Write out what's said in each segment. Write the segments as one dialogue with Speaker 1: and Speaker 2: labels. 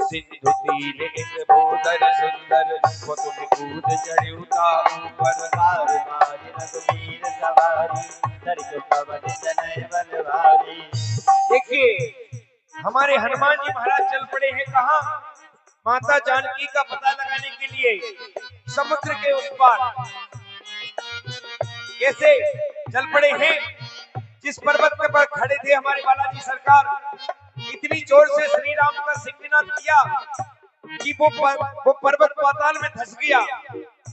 Speaker 1: सिंधु तीरे बोदर सुंदर तुम कूद चढ़ुता ऊपर
Speaker 2: बार बार रघुवीर सवारी दर्द पवन तनय बलवारी।
Speaker 1: देखिए हमारे हनुमान जी महाराज चल पड़े हैं कहाँ? माता जानकी का पता लगाने के लिए समुद्र के उस पार। कैसे चल पड़े हैं? जिस पर्वत के पर खड़े थे हमारे बालाजी सरकार, इतनी जोर से श्री राम का सिंहनाद किया कि वो पर्वत पाताल में धंस गया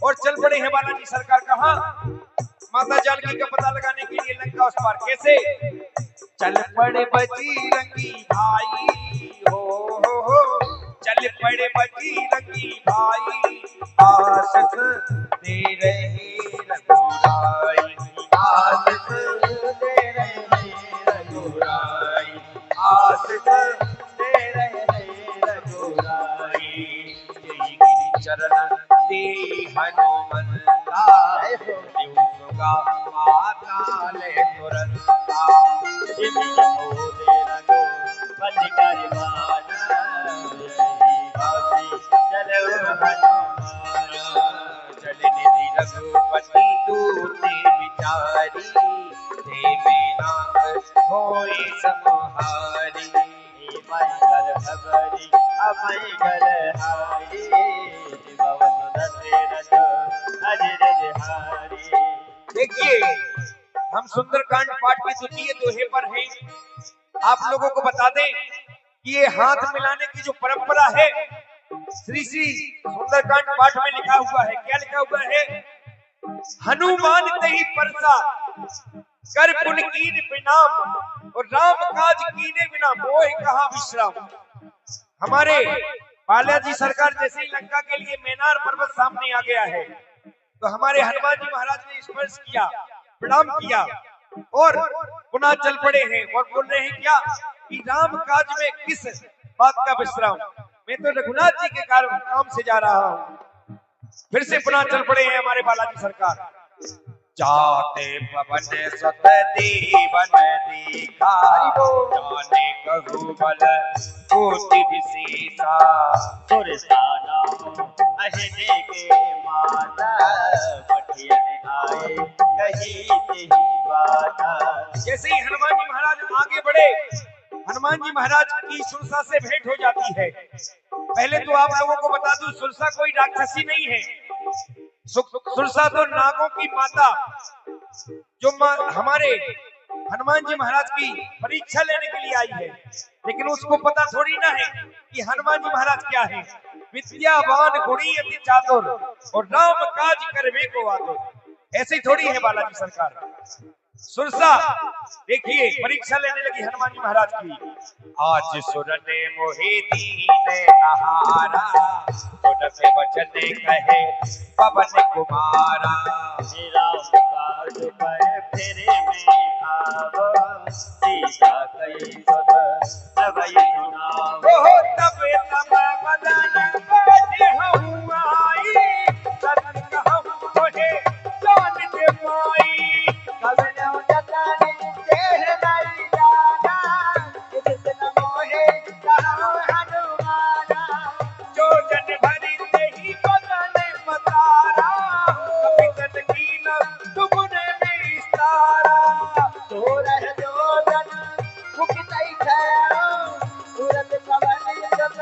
Speaker 1: और चल पड़े हैं बालाजी सरकार कहाँ? माता जानकी का पता लगाने के लिए लंका उस पार। कैसे? चल पड़े बजरंगी भाई हो चल पड़े बजरंगी भाई, आशीष दे रहे रघुराई, आशीष दे रहे रघुराई, आशीष दे रहे रघुराई। यही गिरि चरण दे हनुमंता, का पाताल तुरंता,
Speaker 2: जिमि मोदे रघु पति करवाना, चलो हनुमान।
Speaker 1: चल निधि रघुपति दूते विचारी, देवे नाथ होए समहारी।
Speaker 2: मंगल भगवरी अमंगल हारी, भवन दशरथ अजर बिहारी।
Speaker 1: देखिए हम सुंदरकांड पाठ के द्वितीय दोहे पर हैं। आप लोगों को बता दें कि ये हाथ मिलाने की जो परंपरा है श्री सुंदरकांड पाठ में लिखा हुआ है। क्या लिखा हुआ है? हनुमान तही परसा कर पुन कीन विनाम, और राम काज कीने बिना मोह कहा विश्राम। हमारे बालाजी सरकार जैसे ही लंका के लिए मैनार पर्वत सामने आ गया है तो हमारे हनुमान जी महाराज ने स्पर्श किया, प्रणाम किया और पुनः चल पड़े हैं और बोल रहे हैं क्या कि राम काज में किस बात का विश्राम, मैं तो रघुनाथ जी के कारण काम से जा रहा हूं। फिर से पुनः चल पड़े हैं हमारे बालाजी सरकार। जाते पवन सत देवन देखा, जाने कहु बल कोटि विशेषा,
Speaker 2: सुरसाना अहिने के माता, पठियन आए कही तेहि बाता।
Speaker 1: जैसे ही हनुमान जी महाराज आगे बढ़े, हनुमान जी महाराज की सुरसा से भेंट हो जाती है। पहले तो आप लोगों को बता दूं, सुरसा कोई राक्षसी नहीं है। सुरसा तो नागों की माता, जो हमारे हनुमान जी महाराज की परीक्षा लेने के लिए आई है। लेकिन उसको पता थोड़ी ना है कि हनुमान जी महाराज क्या है। विद्यावान गुणी अति चातुर और राम काज करवे को आतुर, ऐसे ही थोड़ी है बालाजी सरकार। सुरसा देखिए परीक्षा लेने लगी हनुमान जी महाराज की। आज सुर ने मोहे दीन आहारा, सुन पे वचन कहे पवन कुमारा।
Speaker 2: राम काज पर फेरे में आव, सीता कई सुध तबई सुनाव।
Speaker 1: तब बदन बैठे हूँ आई, सदन हम मोहे जान दे पाई।
Speaker 2: कवनो जतन देह नहीं जाना, जितन मोहे कहो हनुमाना।
Speaker 1: जो जन भरी तेहि बदन मतारा, कभी तन कीन तुमने विस्तारा।
Speaker 2: तो रह जो जन मुख तई खयो, तुरंत पवन जत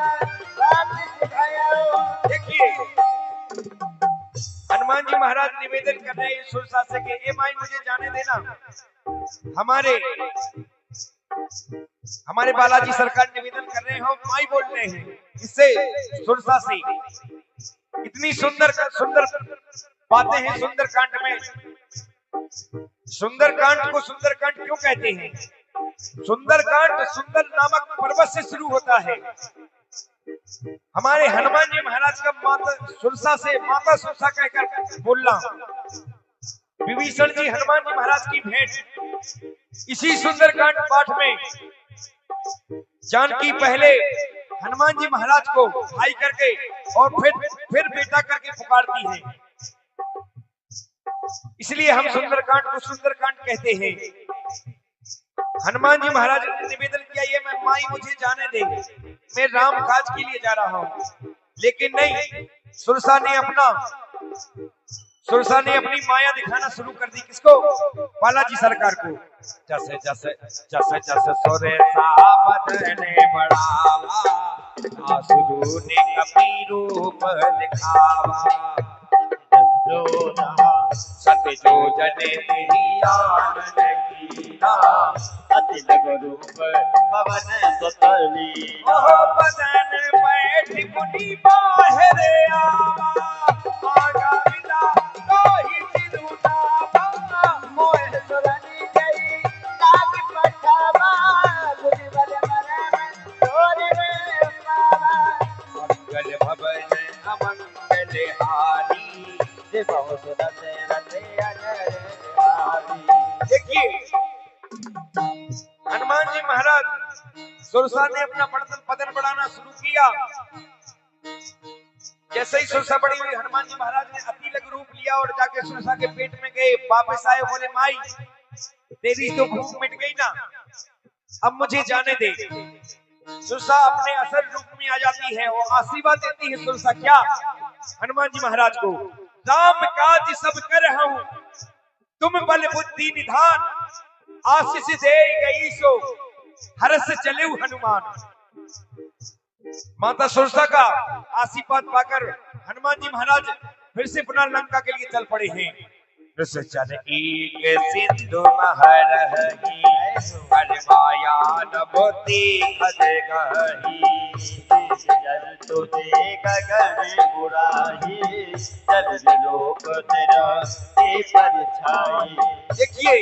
Speaker 2: वापिस भयो।
Speaker 1: देखिए हनुमान जी महाराज निवेदन कर रहे हैं सुरसा से कि ए माई मुझे जाने देना। हमारे बालाजी सरकार निवेदन कर रहे हो, माई बोल रहे हैं इससे सुरसा से। इतनी सुंदर बातें हैं सुंदरकांड में। सुंदरकांड को सुंदरकांड क्यों कहते हैं? सुंदरकांड सुंदर नामक पर्वत से शुरू होता है। हमारे हनुमान जी महाराज का माता सुरसा कहकर बोलना, विभीषण जी हनुमान जी महाराज की भेंट इसी सुंदरकांड पाठ में जानकी पहले हनुमान जी महाराज को भाई करके और फिर बेटा करके पुकारती है। इसलिए हम सुंदरकांड को सुंदरकांड कहते हैं। हनुमान जी महाराज ने निवेदन किया, ये मैं माई मुझे जाने दे, मैं राम काज के लिए जा रहा हूँ। लेकिन नहीं, सुरसा ने अपनी माया दिखाना शुरू कर दी। किसको? बालाजी सरकार को। जैसे जैसे जैसे जैसे सोरे बदने बढ़ावा, आंसू ने कपी रूप दिखावा। सत्य जो जने आनंद कीना,
Speaker 2: अति रूप पवन सुतली।
Speaker 1: बदन बैठ मुनि बाहर आवा, आगा विदा कोई तिरुनावा।
Speaker 2: मोह सुरनी गई लाग पठावा, गुरी बल मरे तोरे रे पावा।
Speaker 1: मंगल भवन अमंगल हारी,
Speaker 2: जे बहुत रते रते अनर हारी।
Speaker 1: देखिए हनुमान जी महाराज सुरसा ने अपना बदन बढ़ाना शुरू किया। जैसे ही सुरसा बड़ी हुई, हनुमान जी महाराज ने अति लघु रूप लिया और जाके सुरसा के पेट में गए। वापस आए, बोले माई तेरी तो भूख मिट गई ना, अब मुझे जाने दे। सुरसा अपने असल रूप में आ जाती है और आशीर्वाद देती है। सुरसा क्या? हनुमान जी महाराज को, राम काज सब कर रहा हूं, तुम बल बुद्धि निधान, आशीष दे गई सो हर्ष चले हनुमान। माता सुरसा का आशीर्वाद पाकर हनुमान जी महाराज फिर से पुनः लंका के लिए चल पड़े हैं। चल एक सिंधु महरही, माया न बुद्धि खद गही।
Speaker 2: जल तुझे गगन बुराही, जल लोक तेरा के परछाई।
Speaker 1: देखिए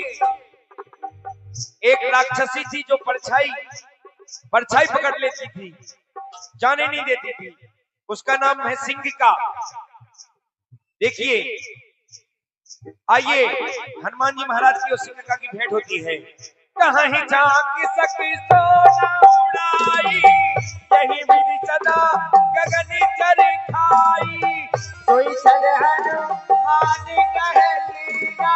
Speaker 1: एक राक्षसी थी जो परछाई पकड़ लेती थी, जाने नहीं देती थी। उसका नाम है सिंगिका। देखिए आइए हनुमान जी महाराज की और सिंगिका की भेंट होती है। कहाँ ही झांक सकी सोना उड़ाई, यही विधि सदा गगन चर खाई।
Speaker 2: कोई चल हनुमान कहे लीला,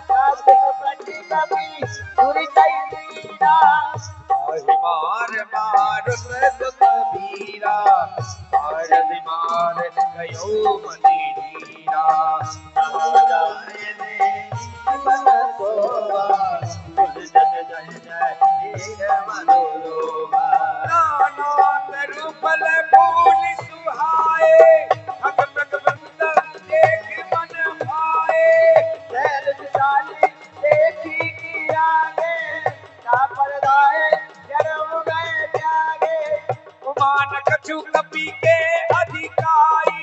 Speaker 2: साथ पति कभी दूरी लीला।
Speaker 1: मार मार सबीरा, मार मार गयो मनीरा।
Speaker 2: जाए दे मन सोवा, तुझ जन जय जय मनोरोमा।
Speaker 1: नाना रूपल फूल सुहाए, अगमग बंद देख मन भाए।
Speaker 2: शैल विशाली देखी की आगे, कापर गाए जरम गए त्यागे।
Speaker 1: उमान कछु कपी के अधिकाई,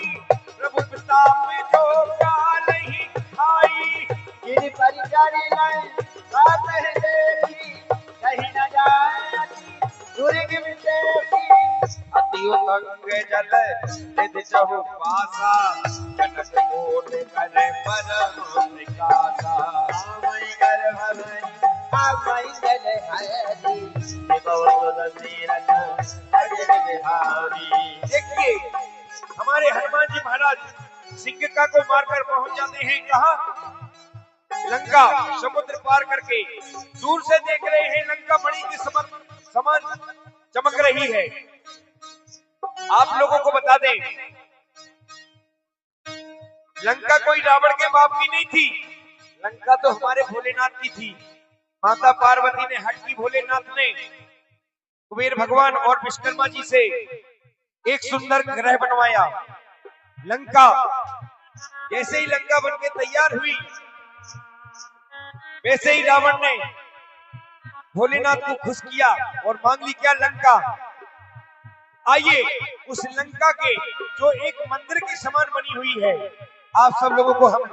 Speaker 1: प्रभु प्रताप जो काल ही खाई।
Speaker 2: गिर परिचारी लय बात है देखी, कहीं न जाए दुर्ग विदेशी।
Speaker 1: अति उतंग जल निधि चहु पासा, कनक कोट करे परम विकासा।
Speaker 2: आमई कर भवई आमई जल हयती, बहुत दसीरथ अजर बिहारी।
Speaker 1: देखिए हमारे हनुमान जी महाराज सिंगिका को मारकर पहुंच जाते हैं। कहा? लंका। समुद्र पार करके दूर से देख रहे हैं लंका मणि के समान चमक रही है। आप लोगों को बता दें, लंका कोई रावण के बाप की नहीं थी, लंका तो हमारे भोलेनाथ की थी। माता पार्वती ने हट की भोलेनाथ ने कुबेर भगवान और विश्वकर्मा जी से एक सुंदर ग्रह बनवाया लंका। जैसे ही लंका बनके तैयार हुई, वैसे ही रावण ने भोलेनाथ को खुश किया और मांग ली क्या? लंका। आइए उस लंका के जो एक मंदिर के समान बनी हुई है, आप सब लोगों को हम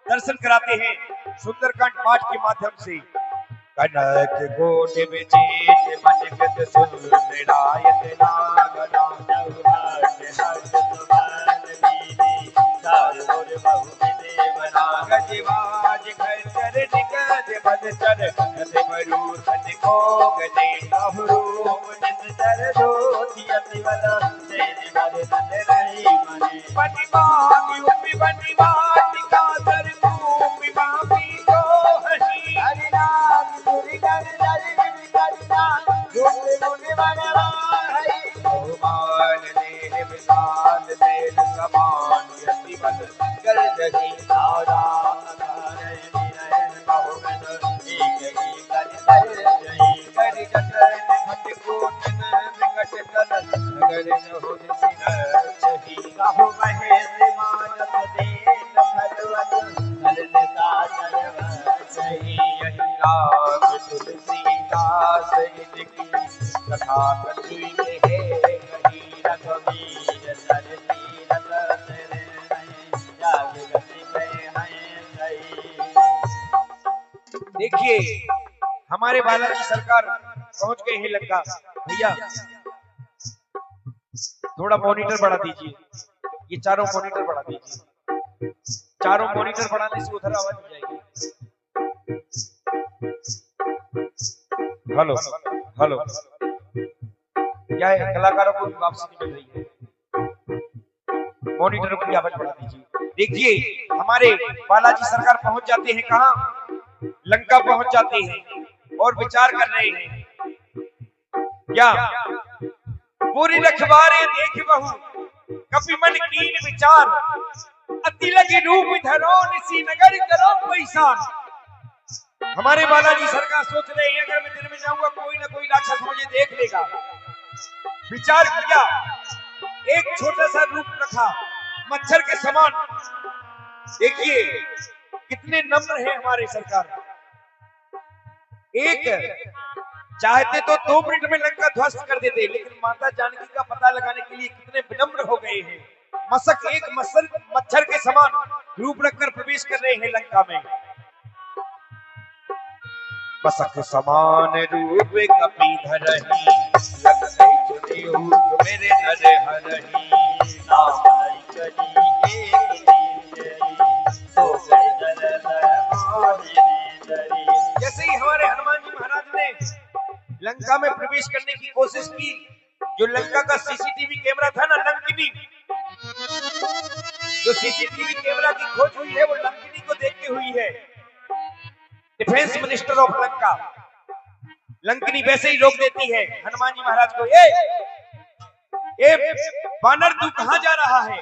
Speaker 1: दर्शन कराते हैं सुंदरकांड पाठ के माध्यम से। कनक कोट विजेत मनगत सुंदरायत नागना, गजवाज खच्चर निगज बदचर, गज मरू धन को गजे अवरूप नितर धोती अतिवला, तेरे बल धन रही मने। बनिवागी उपि बनिवाटी का दर तू विवामी तो हसी,
Speaker 2: हरिनाम दुर्गन दर कहो महेश मानस देन भगवत हरन सागर वचहि।
Speaker 1: यही राग तुलसीदास इनकी कथा कथुई कहे कही।
Speaker 2: रघुवीर सर तीरथ सिर नहिं, जाग गति में हैं सही।
Speaker 1: देखिए हमारे बालाजी सरकार पहुंच गए हैं लंका। भैया थोड़ा मॉनिटर बढ़ा दीजिए, ये चारों मॉनिटर बढ़ा दीजिए। चारों मॉनिटर बढ़ाने से उधर आवाज हो जाएगी। हेलो हेलो, क्या है कलाकारों को वापसी नहीं मिल रही है, मॉनिटर की आवाज बढ़ा दीजिए। देखिए हमारे बालाजी सरकार पहुंच जाते हैं कहां, लंका पहुंच जाते हैं और विचार कर रहे हैं क्या पूरी रखवारे देख बहु कपि मन कीन विचार। अति लगी रूप धरो निसी नगर करो पैसान। हमारे बालाजी सरकार सोच रहे हैं अगर मैं दिन में जाऊंगा कोई ना कोई राक्षस मुझे देख लेगा। विचार किया, एक छोटा सा रूप रखा मच्छर के समान। देखिए कितने नम्र है हमारे सरकार। एक चाहते तो 2 मिनट में लंका ध्वस्त कर देते, लेकिन माता जानकी का पता लगाने के लिए कितने विनम्र हो गए हैं। मसक एक मच्छर के समान रूप रखकर प्रवेश कर रहे हैं लंका में। मसक समान रूप कपि धरहि, लग गई चुनी ऊट मेरे नर हरहि।
Speaker 2: नाम नहीं करी एक नींदरी, सो गए दर दर मोहि नींदरी।
Speaker 1: जैसे ही हमारे हनुमान जी महाराज ने लंका में प्रवेश करने की कोशिश की, जो लंका का सीसीटीवी कैमरा था ना लंकिनी, जो सीसीटीवी कैमरा की खोज हुई है वो लंकिनी को देख के हुई है। Defence minister of Lanka Lankini वैसे ही रोक देती है हनुमान जी महाराज को। ए बानर तू कहां जा रहा है?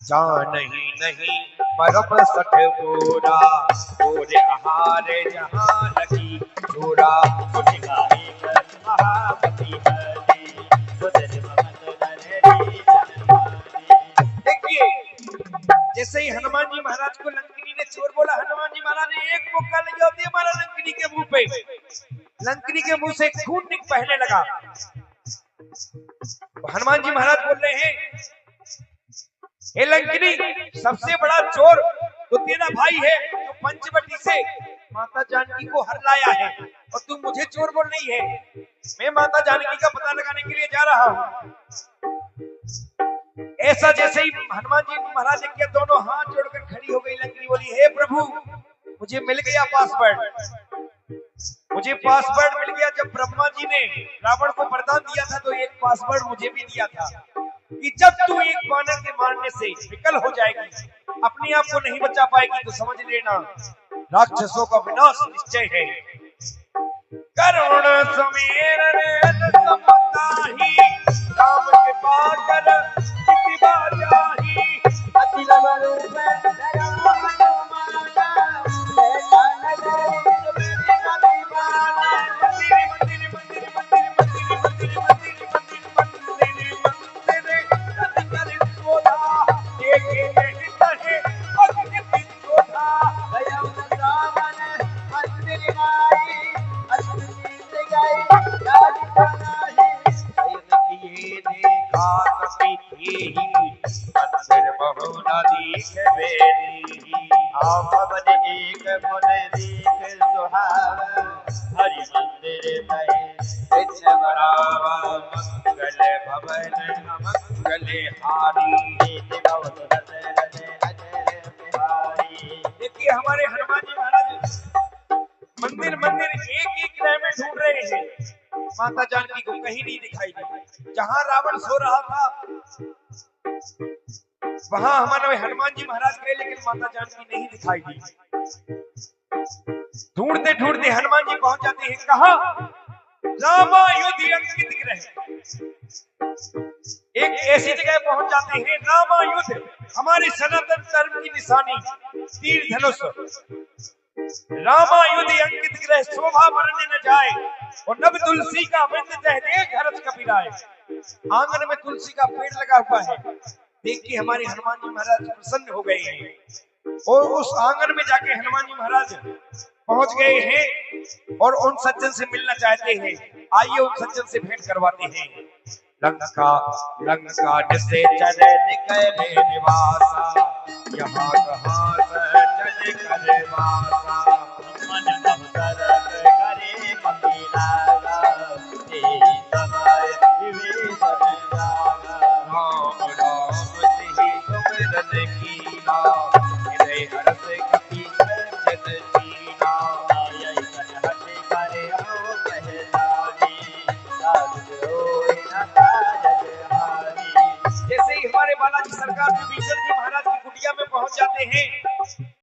Speaker 1: जान ही नहीं परम सठ बोरा, बोरे आहारे जहां लगी चोरा।
Speaker 2: उठ गाई कर महापति हरि, सुधर भगत धररी जनमानी।
Speaker 1: देखिए जैसे ही हनुमान जी महाराज को लंकिनी ने चोर बोला, हनुमान जी महाराज ने एक मुक्का लगा दिया मारा लंकिनी के मुंह पे। लंकिनी के मुंह से खून बहने लगा। हनुमान जी महाराज बोल रहे हैं हे लंकिनी, सबसे बड़ा चोर तो तेरा भाई है जो पंचवटी से माता जानकी को हर लाया है, और तू मुझे चोर बोल रही है। मैं माता जानकी का पता लगाने के लिए जा रहा हूं। ऐसा जैसे ही हनुमान जी महाराज ने किया, दोनों हाथ जोड़कर खड़ी हो गई लंकिनी। बोली हे प्रभु मुझे मिल गया पासवर्ड, मुझे पासवर्ड मिल गया। जब ब्रह्मा जी ने रावण को वरदान दिया था तो एक पासवर्ड मुझे भी दिया था कि जब तू एक बानर के मारने से विकल हो जाएगी, अपने आप को नहीं बचा पाएगी, तो समझ लेना राक्षसों का विनाश निश्चय है। करुण सुमेरन समताही, राम के पाकर किति बाजाही।
Speaker 2: अति लव रूप धरा हनुमाना, ऐसा नगर सुमिर अभिमाना।
Speaker 1: मंदिर मंदिर मंदिर मंदिर मंदिर मंदिर मंदिर मंदिर मंदिर मंदिर कर सोधा, देखे नहीं तहे अग्नि पिंडोधा।
Speaker 2: भयउ न सावन मंदिर माई, अद्भुत गई राज बनाही।
Speaker 1: किए देखा कपि थी, मंदिर बहु न दीख बेरी।
Speaker 2: भवन एक मन देख सुहावा, हरि मंदिर में
Speaker 1: नित्य बरावा। मंगल भवन अमंगल हारी।
Speaker 2: नीति भवन दशरथ अजय बिहारी।
Speaker 1: देखिए हमारे हनुमान जी महाराज मंदिर मंदिर एक एक ग्रह में ढूंढ रहे हैं, माता जानकी को कहीं नहीं दिखाई दी। जहां रावण सो रहा था वहां हमारे हनुमान जी महाराज गए, लेकिन माता जानकी नहीं दिखाई दी। ढूंढते ढूंढते हनुमान जी पहुंच जाते हैं कहा, रामायुध अंकित ग्रह। एक ऐसी जगह पहुंच जाते हैं, रामायुध हमारे सनातन धर्म की निशानी, तीर धनुष। रामायुध अंकित ग्रह शोभा बरने न जाए, और नव तुलसी का वृंद जह दे घरत कपिराए। आंगन में तुलसी का पेड़ लगा हुआ है। देख के हमारे हनुमान जी महाराज प्रसन्न हो गए हैं और उस आंगन में जाके हनुमान जी महाराज पहुंच गए हैं और उन सज्जन से मिलना चाहते हैं। आइए उन सज्जन से भेंट करवाते हैं। लंका लंका जिसे चले निकले निवासा, यहाँ कहाँ चले करे वासा।
Speaker 2: मन अवसर करे मकीनागा, तेरी समय विभीषण जागा।
Speaker 1: राम राम सिहि सुमिरन कीना, हृदय हर्ष कपि कंचन कीना।
Speaker 2: आयै कनहत करे हो पहचानी, साधु होय न कारज हानि।
Speaker 1: जैसे ही हमारे बालाजी सरकार विभीषण जी महाराज की कुटिया में पहुंच जाते हैं,